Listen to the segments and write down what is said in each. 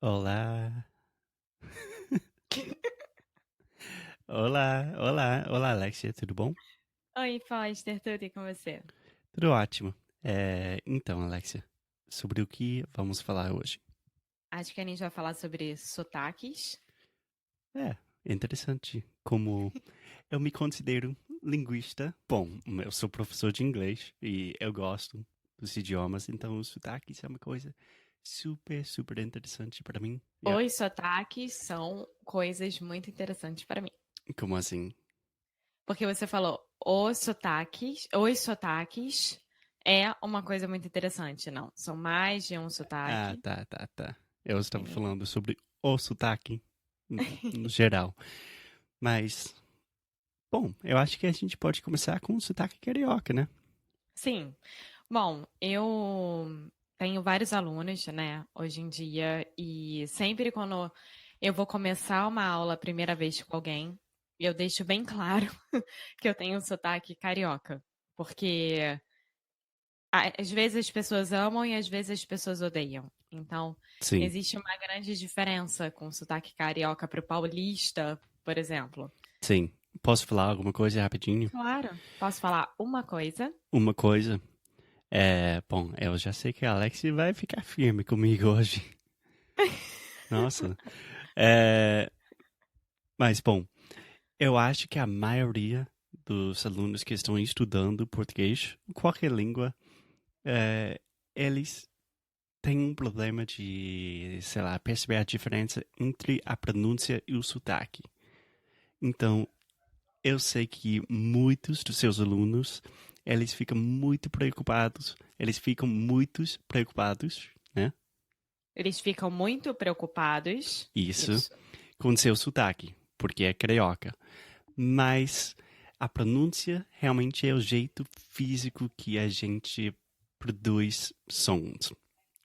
Olá, olá, Alexia, tudo bom? Oi, Foster, tudo e com você? Tudo ótimo. Então, Alexia, sobre o que vamos falar hoje? Acho que a gente vai falar sobre sotaques. É, interessante. Como eu me considero linguista, bom, eu sou professor de inglês e eu gosto dos idiomas, então os sotaques é uma coisa super interessante para mim. Os sotaques são coisas muito interessantes para mim. Como assim? Porque você falou os sotaques é uma coisa muito interessante, não? São mais de um Ah, sotaque. tá. Eu estava É. falando sobre o sotaque no geral, mas bom, eu acho que a gente pode começar com o sotaque carioca, né? Sim. Bom, eu tenho vários alunos, né, hoje em dia, e sempre quando eu vou começar uma aula a primeira vez com alguém, eu deixo bem claro que eu tenho um sotaque carioca. Porque às vezes as pessoas amam e às vezes as pessoas odeiam. Então, Sim, existe uma grande diferença com o sotaque carioca para o paulista, por exemplo. sim. Posso falar alguma coisa rapidinho? Claro. Posso falar uma coisa? Uma coisa, bom, eu já sei que a Alex vai ficar firme comigo hoje. Nossa. É, mas, bom, eu acho que a maioria dos alunos que estão estudando português, qualquer língua, é, eles têm um problema de, sei lá, perceber a diferença entre a pronúncia e o sotaque. Então, eu sei que muitos dos seus alunos, eles ficam muito preocupados, né? Eles ficam muito preocupados. Isso, Isso. com seu sotaque, porque é carioca. Mas a pronúncia realmente é o jeito físico que a gente produz sons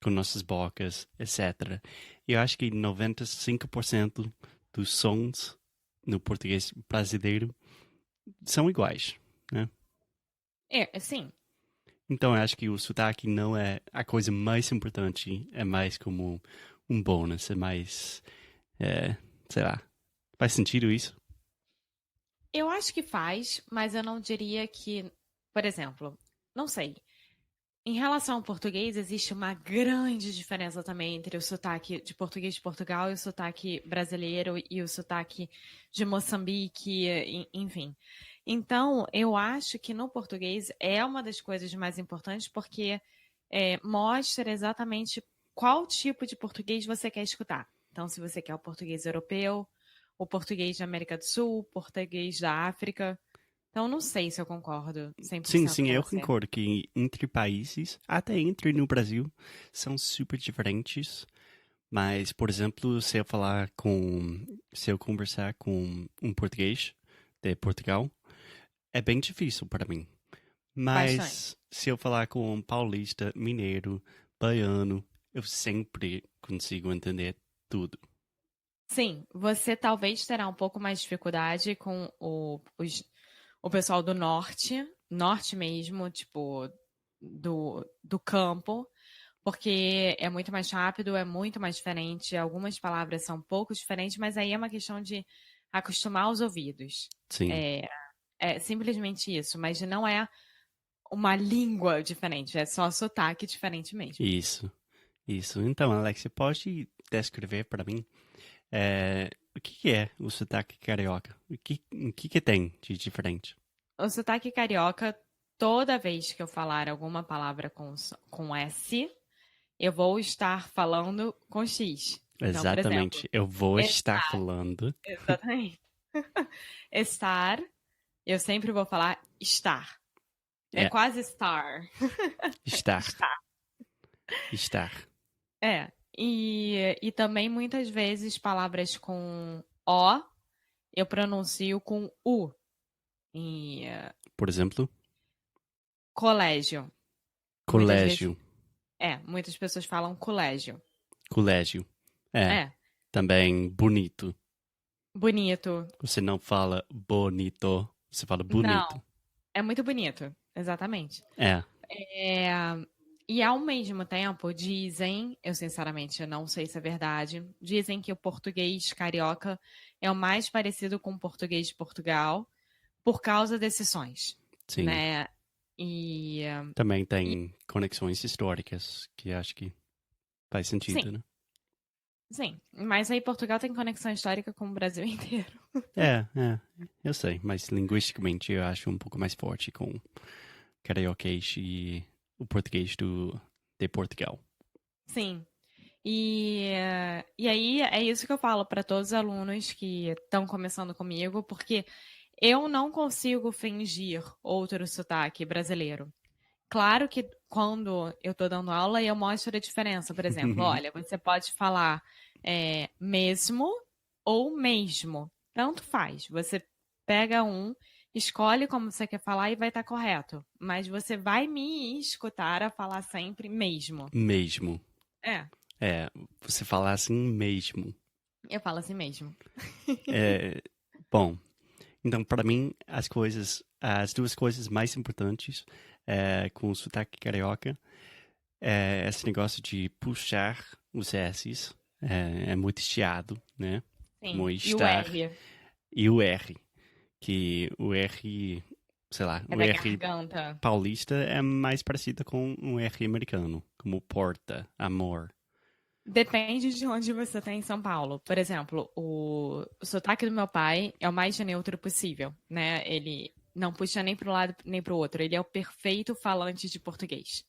com nossas bocas, etc. Eu acho que 95% dos sons no português brasileiro são iguais, né? É, sim. Então eu acho que o sotaque não é a coisa mais importante, é mais como um bônus, é mais, é, sei lá, faz sentido isso? Eu acho que faz, mas eu não diria que, por exemplo, não sei. Em relação ao português, existe uma grande diferença também entre o sotaque de português de Portugal e o sotaque brasileiro e o sotaque de Moçambique, enfim. Então, eu acho que no português é uma das coisas mais importantes porque mostra exatamente qual tipo de português você quer escutar. Então, se você quer o português europeu, o português da América do Sul, o português da África. Então, não sei se eu concordo Sim, 100% sim, com eu você. concordo que entre países, até entre no Brasil, são super diferentes. Mas, por exemplo, se eu conversar com um português de Portugal, é bem difícil para mim. Bastante. Mas se eu falar com um paulista, mineiro, baiano, eu sempre consigo entender tudo. Sim, você talvez terá um pouco mais de dificuldade com o pessoal do norte, norte mesmo, tipo, do campo, porque é muito mais rápido, é muito mais diferente. Algumas palavras são um pouco diferentes, mas aí é uma questão de acostumar os ouvidos. Sim, É, é simplesmente isso, mas não é uma língua diferente, é só sotaque diferente mesmo. isso, isso. Então, Alex, você pode descrever para mim o que que é o sotaque carioca? O que que tem de diferente? O sotaque carioca, toda vez que eu falar alguma palavra com S, eu vou estar falando com X. Então, por exemplo, Exatamente, eu vou estar estar, falando. exatamente. Estar, eu sempre vou falar estar. É É, quase star. estar, Estar. estar. É. E também muitas vezes palavras com O eu pronuncio com U. E Por exemplo, colégio. Muitas vezes, colégio, muitas pessoas falam colégio. colégio. É, É, também bonito. bonito. Você não fala bonito, você fala bonito. Não, é muito bonito, exatamente. É, É, E ao mesmo tempo, dizem, eu sinceramente não sei se é verdade, dizem que o português carioca é o mais parecido com o português de Portugal por causa desses sons, Sim. né? E, Também e tem conexões históricas que acho que faz sim, sentido, né? sim. Mas aí Portugal tem conexão histórica com o Brasil inteiro. É, eu sei, mas linguisticamente eu acho um pouco mais forte com carioquês e o português de Portugal. Sim. E aí é isso que eu falo para todos os alunos que estão começando comigo, porque eu não consigo fingir outro sotaque brasileiro. Claro que quando eu estou dando aula, eu mostro a diferença. Por exemplo, olha, você pode falar mesmo ou mesmo. Tanto faz. Você pega um, escolhe como você quer falar e vai estar correto. Mas você vai me escutar a falar sempre mesmo. Mesmo. É, É, você falar assim mesmo. eu falo assim mesmo. É, bom, então para mim as duas coisas mais importantes com o sotaque carioca é esse negócio de puxar os S's, é muito chiado, né? Como Sim. E o estar, R e o R, que o R, sei lá, é o da R garganta. paulista é mais parecido com um R americano, como porta, amor. Depende de onde você está em São Paulo. Por exemplo, o sotaque do meu pai é o mais neutro possível, né? Ele não puxa nem para um lado nem para o outro. Ele é o perfeito falante de português,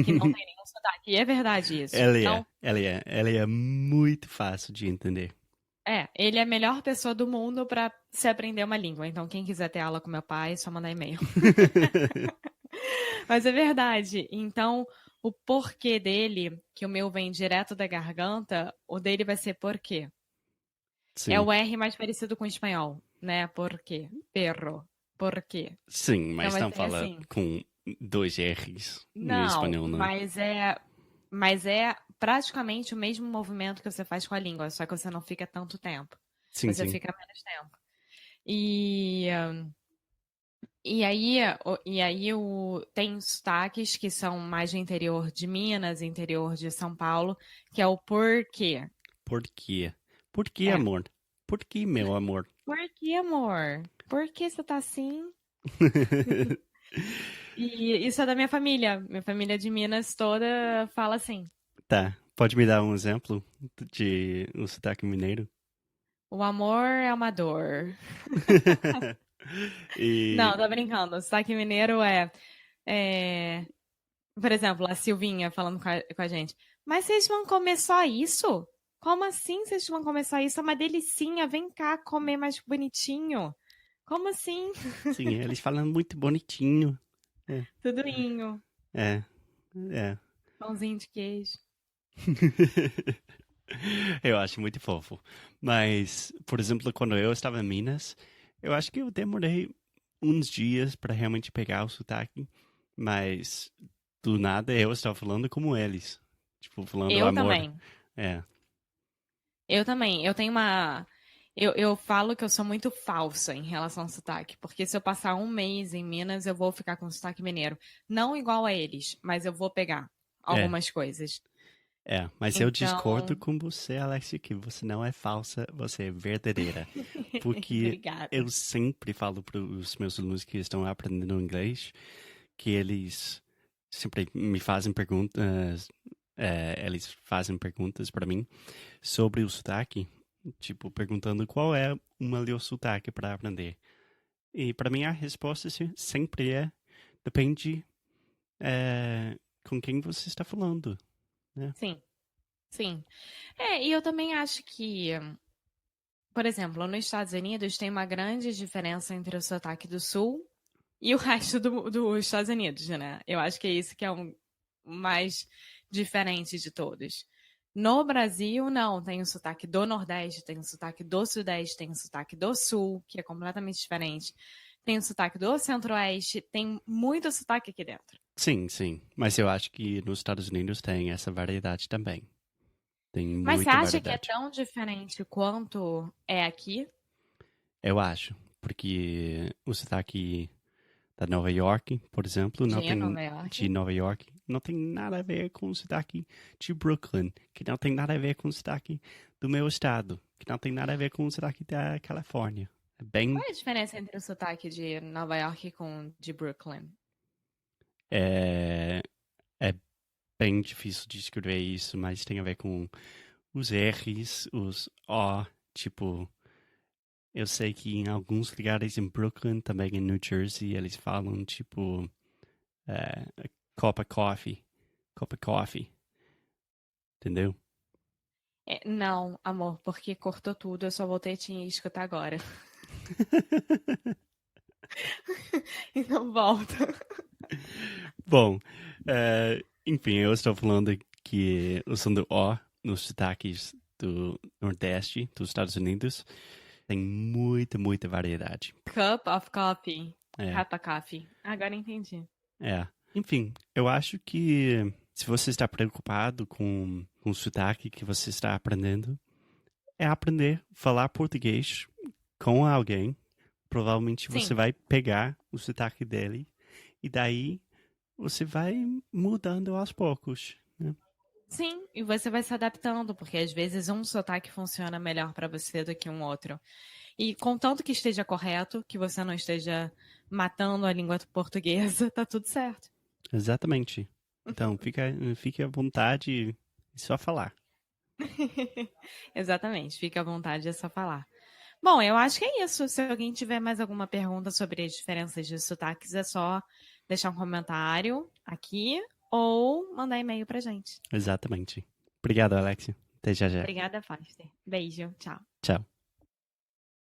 que não tem nenhum sotaque. E é verdade isso. Não, Ela é muito fácil de entender. ele é a melhor pessoa do mundo para se aprender uma língua. Então, quem quiser ter aula com meu pai, é só mandar e-mail. Mas é verdade. Então, o porquê dele, que o meu vem direto da garganta, o dele vai ser porquê. É Sim, o R mais parecido com o espanhol, né? Por quê? Perro. Por quê? sim, Então mas vai não ser fala assim. com dois R's no Não, espanhol, não. mas é praticamente o mesmo movimento que você faz com a língua, só que você não fica tanto tempo. Sim, Você sim. fica menos tempo. E, e aí tem sotaques que são mais do interior de Minas, interior de São Paulo, que é o porquê. Por quê? Por quê, É. amor? Por que, meu amor? Por quê, amor? Por que você tá assim? E isso é da minha família. Minha família de Minas toda fala assim. Tá, pode me dar um exemplo de um sotaque mineiro? O amor é uma dor. E Não, tô brincando. O sotaque mineiro é, por exemplo, a Silvinha falando com a gente. Mas vocês vão comer só isso? Como assim vocês vão comer só isso? É uma delicinha. Vem cá comer mais bonitinho. Como assim? sim, eles falam muito bonitinho. É, Tudoinho. é, é. Pãozinho de queijo. Eu acho muito fofo. Mas, por exemplo, quando eu estava em Minas, eu acho que eu demorei uns dias para realmente pegar o sotaque, mas do nada eu estava falando como eles. Tipo, falando Eu amor. também. É. Eu também. Eu tenho uma. Eu falo que eu sou muito falsa em relação ao sotaque, porque se eu passar um mês em Minas, eu vou ficar com sotaque mineiro. Não igual a eles, mas eu vou pegar É, algumas coisas. mas eu discordo Então, com você, Alex, que você não é falsa, você é verdadeira. Porque eu obrigada. sempre falo para os meus alunos que estão aprendendo inglês que eles sempre me fazem perguntas, eles fazem perguntas para mim sobre o sotaque, tipo, perguntando qual é o melhor sotaque para aprender. E para mim a resposta sempre depende com quem você está falando, né? Sim, sim. E eu também acho que, por exemplo, nos Estados Unidos tem uma grande diferença entre o sotaque do Sul e o resto dos Estados Unidos, né? Eu acho que é isso que é o mais diferente de todos. No Brasil, não, tem o sotaque do Nordeste, tem o sotaque do Sudeste, tem o sotaque do Sul, que é completamente diferente. Tem o sotaque do Centro-Oeste, tem muito sotaque aqui dentro. Sim, sim. Mas eu acho que nos Estados Unidos tem essa variedade também. Tem Mas você muita acha que é variedade. tão diferente quanto é aqui? Eu acho. Porque o sotaque da Nova York, por exemplo, não De tem Nova York? de Nova York não tem nada a ver com o sotaque de Brooklyn, que não tem nada a ver com o sotaque do meu estado, que não tem nada a ver com o sotaque da Califórnia. É bem... Qual é a diferença entre o sotaque de Nova York com o de Brooklyn? É, é bem difícil de escrever isso, mas tem a ver com os R's, os O, tipo... Eu sei que em alguns lugares em Brooklyn, também em New Jersey, eles falam, tipo... cup of coffee, entendeu? Não, amor, porque cortou tudo, eu só voltei a te escutar agora. Então volta. Bom, enfim, eu estou falando que usando O nos sotaques do Nordeste dos Estados Unidos tem muita variedade. Cup of coffee. É, Cup of coffee. Agora entendi. Enfim, eu acho que se você está preocupado com o sotaque que você está aprendendo, é aprender a falar português com alguém. Provavelmente você Sim. vai pegar o sotaque dele e daí você vai mudando aos poucos, né? Sim, e você vai se adaptando, porque às vezes um sotaque funciona melhor para você do que um outro. E contanto que esteja correto, que você não esteja matando a língua portuguesa, tá tudo certo. Exatamente. Então, fique à vontade e só falar. Exatamente, fique à vontade, é só falar. Bom, eu acho que é isso. Se alguém tiver mais alguma pergunta sobre as diferenças de sotaques, é só deixar um comentário aqui ou mandar e-mail pra gente. Exatamente. Obrigado, Alexia. Até já já. Obrigada, Foster. Beijo, tchau. Tchau.